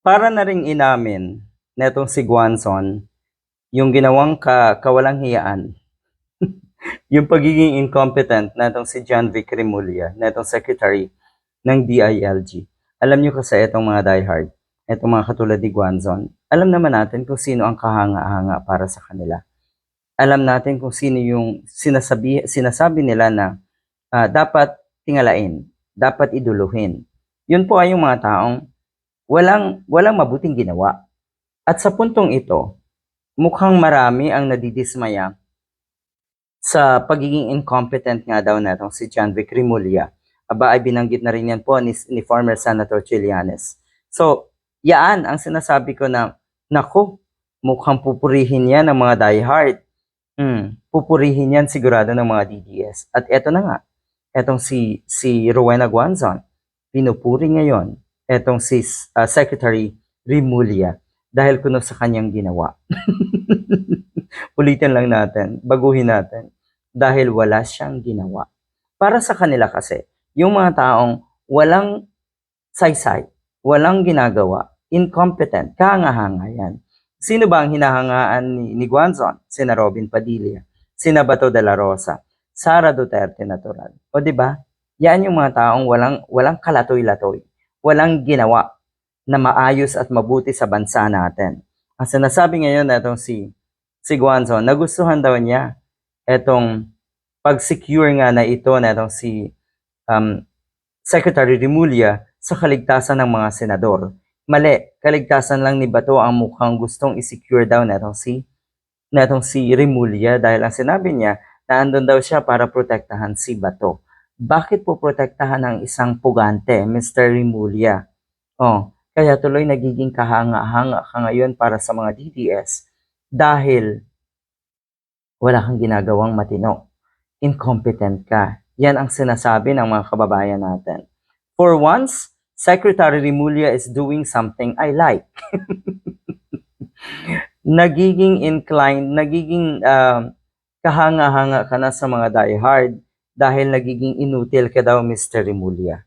Para na ring inamin netong si Guanzon yung ginawang kawalang hiyaan, yung pagiging incompetent netong si John Vic Remulla, netong Secretary ng DILG. Alam niyo kasi itong mga diehard, itong mga katulad ni Guanzon, alam naman natin kung sino ang kahanga-hanga para sa kanila. Alam natin kung sino yung sinasabi nila na dapat tingalain, dapat iduluhin. Yun po ay yung mga taong walang mabuting ginawa. At sa puntong ito, mukhang marami ang nadidismaya sa pagiging incompetent nga daw natong si John Vic Remulla. Aba ay binanggit na rin yan po ni former Senator Trillanes. So, yaan ang sinasabi ko na, naku, mukhang pupurihin yan ng mga diehard. Pupurihin yan sigurado ng mga DDS. At eto na nga, etong si Rowena Guanzon, pinupuri ngayon etong si Secretary Remulla dahil kuno sa kanyang ginawa. Ulitin lang natin, baguhin natin, dahil wala siyang ginawa. Para sa kanila kasi, yung mga taong walang saysay, walang ginagawa, incompetent, kahanga-hanga yan. Sino ba ang hinahangaan ni Guanzon? Sina Robin Padilla, sina Bato de la Rosa, Sara Duterte natural. O di ba? Yan yung mga taong walang kalatoy-latoy, walang ginawa na maayos at mabuti sa bansa natin. Ang sinasabi ngayon na itong si Guanzon, nagustuhan daw niya itong pag-secure nga na ito na itong si Secretary Remulla sa kaligtasan ng mga senador. Mali, kaligtasan lang ni Bato ang mukhang gustong i-secure daw na itong si Remulla dahil ang sinabi niya na andun daw siya para protektahan si Bato. Bakit po protektahan ang isang pugante, Mr. Remulla? Kaya tuloy nagiging kahanga-hanga ka ngayon para sa mga DDS dahil wala kang ginagawang matino. Incompetent ka. Yan ang sinasabi ng mga kababayan natin. For once, Secretary Remulla is doing something I like. Nagiging inclined, nagiging kahanga-hanga ka na sa mga diehard dahil nagiging inutil ka daw, Mr. Remulla.